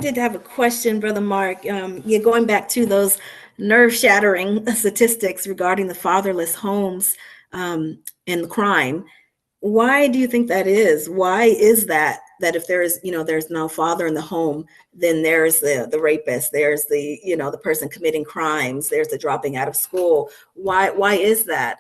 did have a question, Brother Mark. Yeah, going back to those nerve-shattering statistics regarding the fatherless homes and the crime. Why do you think that is? Why is that if there is, there's no father in the home, then there's the rapist, there's the person committing crimes, there's the dropping out of school. Why is that?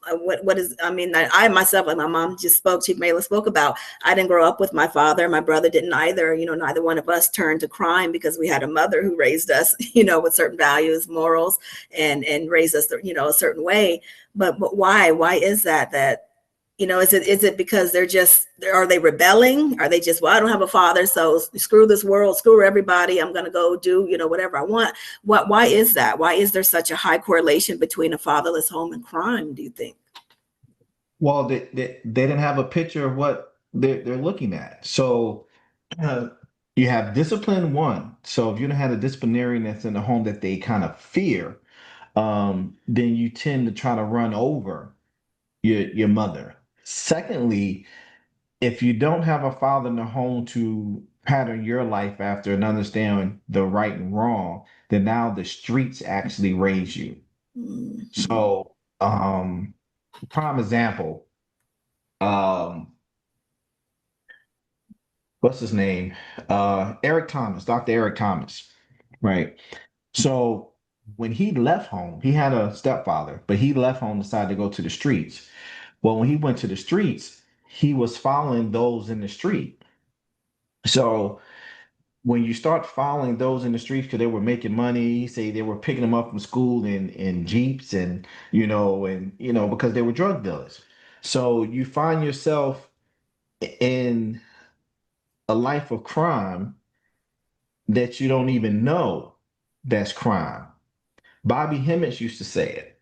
What is, I mean, I myself, like my mom just spoke, Chief Mela spoke about, I didn't grow up with my father. My brother didn't either. Neither one of us turned to crime because we had a mother who raised us, with certain values, morals, and raised us, a certain way. But why is that, is it because are they rebelling? Are they just, well, I don't have a father, so screw this world, screw everybody. I'm going to go do, whatever I want. Why is that? Why is there such a high correlation between a fatherless home and crime, do you think? Well, they didn't have a picture of what they're looking at. So uh, you have discipline one. So if you don't have a disciplinarian that's in the home that they kind of fear, then you tend to try to run over your mother. Secondly, if you don't have a father in the home to pattern your life after and understand the right and wrong, then now the streets actually raise you. Mhm. So, prime example, um, what's his name? Eric Thomas, Dr. Eric Thomas, right? So when he left home, he had a stepfather, but he left home, decided to go to the streets. Well, when he went to the streets, he was following those in the street. So when you start following those in the streets because they were making money, say they were picking them up from school in Jeeps and because they were drug dealers. So you find yourself in a life of crime that you don't even know that's crime. Bobby Hemmings used to say it.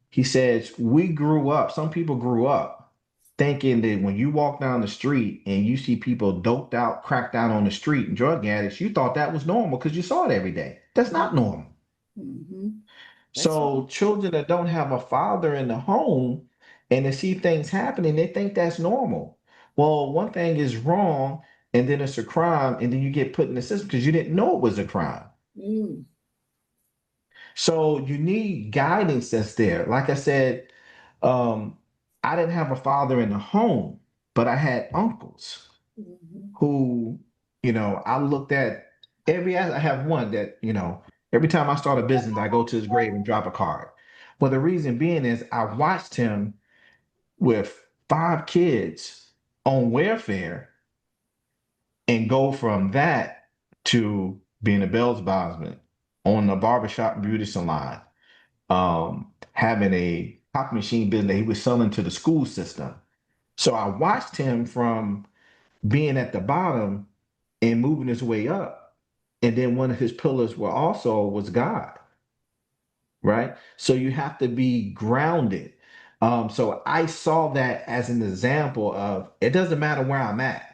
He says, we grew up, some people grew up thinking that when you walk down the street and you see people doped out, cracked out on the street and drug addicts, you thought that was normal because you saw it every day. That's not normal. Mhm. That's So children that don't have a father in the home and they see things happening, they think that's normal. Well, one thing is wrong, and then it's a crime, and then you get put in the system because you didn't know it was a crime. mm, So you need guidance that's there. Like I said, um, I didn't have a father in the home, but I had uncles mhm. who, I looked at I have one that, every time I start a business, I go to his grave and drop a card. Well, the reason being is I watched him with 5 kids on welfare and go from that to being a Bell's bondsman on a barbershop and beauty salon, having a copy machine business that he was selling to the school system. So I watched him from being at the bottom and moving his way up. And then one of his pillars was God, right? So you have to be grounded. So I saw that as an example of it doesn't matter where I'm at.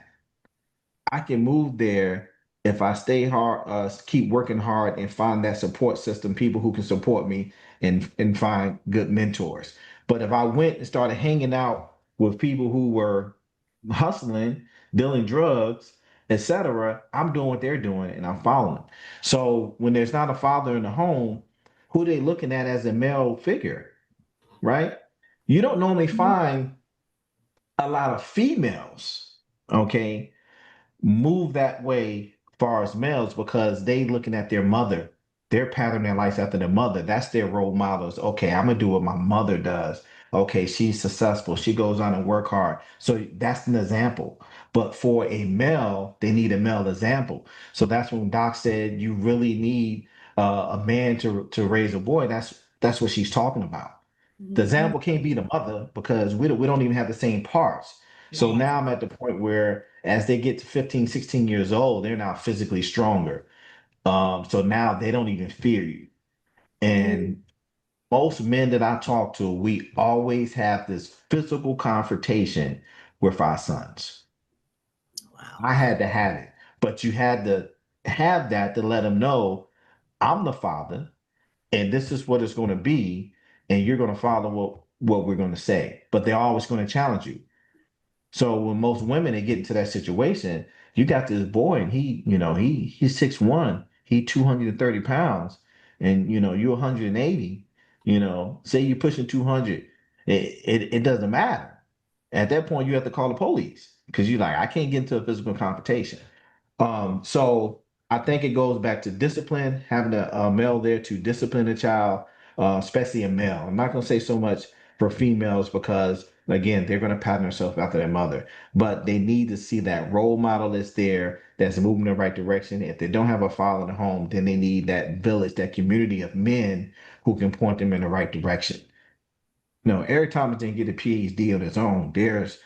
I can move there if I stay hard, keep working hard, and find that support system, people who can support me, and find good mentors. But if I went and started hanging out with people who were hustling, dealing drugs, etc., I'm doing what they're doing and I'm following. So when there's not a father in the home, who are they looking at as a male figure, right? You don't normally find a lot of females, okay, move that way far as males because they looking at their mother. They're patterning their lives after their mother. That's their role models. Okay, I'm gonna do what my mother does. Okay, she's successful. She goes on and work hard. So that's an example. But for a male, they need a male example. So that's when Doc said you really need a man to raise a boy. That's what she's talking about. The Mhm. example can't be the mother because we don't even have the same parts. So Right. now I'm at the point where as they get to 15, 16 years old, they're now physically stronger. So now they don't even fear you. Mm. And most men that I talk to, we always have this physical confrontation with our sons. Wow. I had to have it, but you had to have that to let them know I'm the father and this is what it's going to be, and you're going to follow what we're going to say. But they're always going to challenge you. So when most women they get into that situation, You got this boy and he's 6'1", he 230 pounds, and you're 180, say you're pushing 200, it doesn't matter. At that point, you have to call the police because you're like, I can't get into a physical confrontation. So I think it goes back to discipline, having a male there to discipline a child, especially a male. I'm not going to say so much for females because, again, they're going to pattern themselves after their mother, but they need to see that role model that's there, that's moving in the right direction. If they don't have a father in the home, then they need that village, that community of men who can point them in the right direction. No, Eric Thomas didn't get a PhD on his own. There's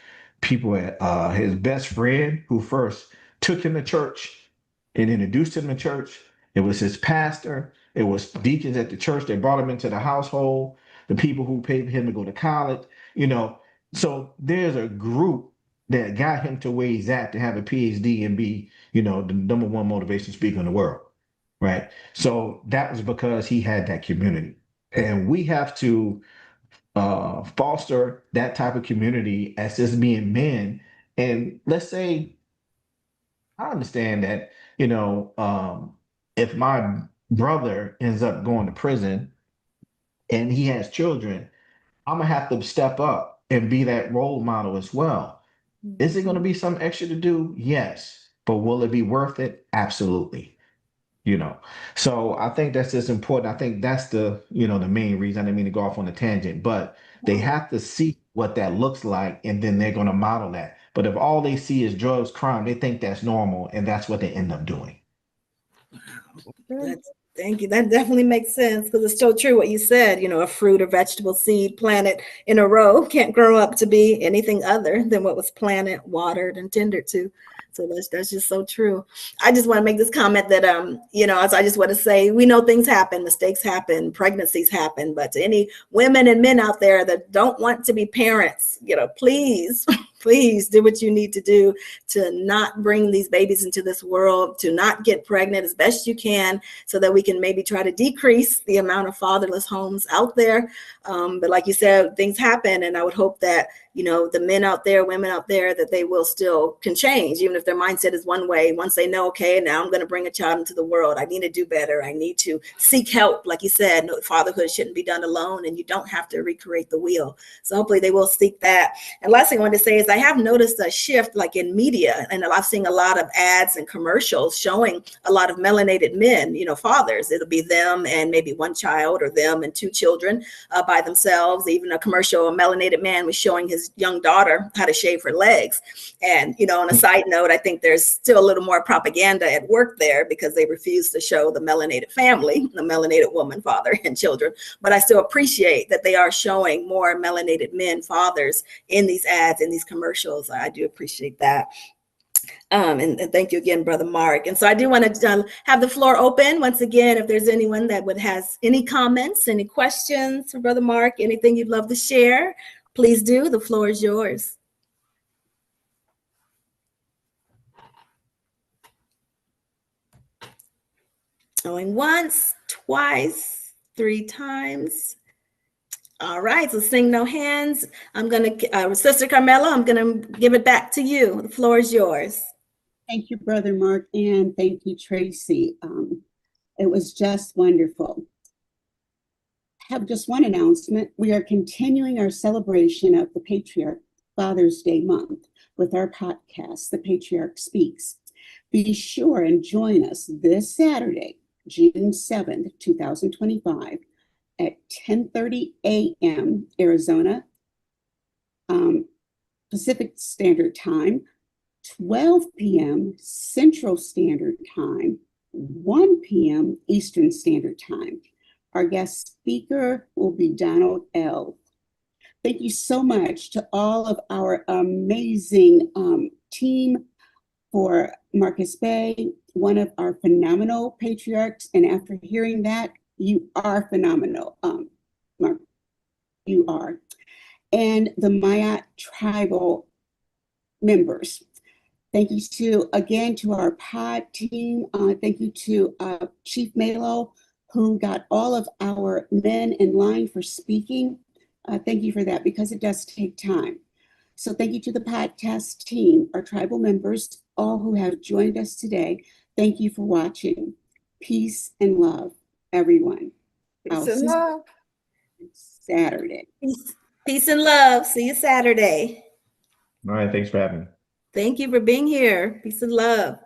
people at his best friend who first took him to church and introduced him to church. It was his pastor. It was deacons at the church. They brought him into the household. The people who paid for him to go to college. You know, so there's a group that got him to where he's at to have a PhD and be, the number one motivation speaker in the world. Right. So that was because he had that community. And we have to foster that type of community as just being men. And let's say, I understand that, if my brother ends up going to prison and he has children, I'm gonna have to step up and be that role model as well. Is it going to be some extra to do? Yes. But will it be worth it? Absolutely. you know so I think that's just important. I think that's the main reason. I didn't mean to go off on a tangent, but they have to see what that looks like, and then they're going to model that. But if all they see is drugs, crime, they think that's normal, and that's what they end up doing. That's, thank you. That definitely makes sense because it's so true what you said. A fruit or vegetable seed planted in a row can't grow up to be anything other than what was planted, watered, and tended to. So that's just so true. I just want to make this comment that as I just want to say, we know things happen, mistakes happen, pregnancies happen, but to any women and men out there that don't want to be parents, please, please do what you need to do to not bring these babies into this world, to not get pregnant as best you can, so that we can maybe try to decrease the amount of fatherless homes out there. But like you said, things happen, and I would hope that the men out there, women out there, that they will still can change, even if their mindset is one way. Once they know, okay, now I'm going to bring a child into the world, I need to do better, I need to seek help. Like you said, no, fatherhood shouldn't be done alone, and you don't have to recreate the wheel. So hopefully they will seek that. And last thing I wanted to say is I have noticed a shift, like in media, and I've seen a lot of ads and commercials showing a lot of melanated men, fathers. It'll be them and maybe one child, or them and two children by themselves. Even a commercial, a melanated man was showing his young daughter how to shave her legs. And, on a side note, I think there's still a little more propaganda at work there because they refuse to show the melanated family, the melanated woman, father, and children. But I still appreciate that they are showing more melanated men, fathers, in these ads, in these commercials. I do appreciate that. And thank you again, Brother Mark. And so I do want to have the floor open once again. If there's anyone that has any comments, any questions for Brother Mark, anything you'd love to share, please do. The floor is yours. Going once, twice, three times. All right, so seeing no hands, I'm going to, Sister Carmela, I'm going to give it back to you. The floor is yours. Thank you, Brother Mark, and thank you, Tracy. It was just wonderful. I have just one announcement. We are continuing our celebration of the Patriarch Father's Day month with our podcast, The Patriarch Speaks. Be sure and join us this Saturday, June 7th, 2025, at 10:30 a.m. Arizona Pacific Standard Time, 12 p.m. Central Standard Time, 1 p.m. Eastern Standard Time. Our guest speaker will be Donald L. Thank you so much to all of our amazing team for Marcus Bay, one of our phenomenal patriarchs. And after hearing that, you are phenomenal, Mark. You are. And the MAAT tribal members. Thank you again to our pod team. Thank you to Chief Malo, who got all of our men in line for speaking. Thank you for that, because it does take time. So thank you to the podcast team, our tribal members, all who have joined us today. Thank you for watching. Peace and love, everyone. I'll Peace and see love. you Saturday. Peace and love. See you Saturday. All right. Thanks for having me. Thank you for being here. Peace and love.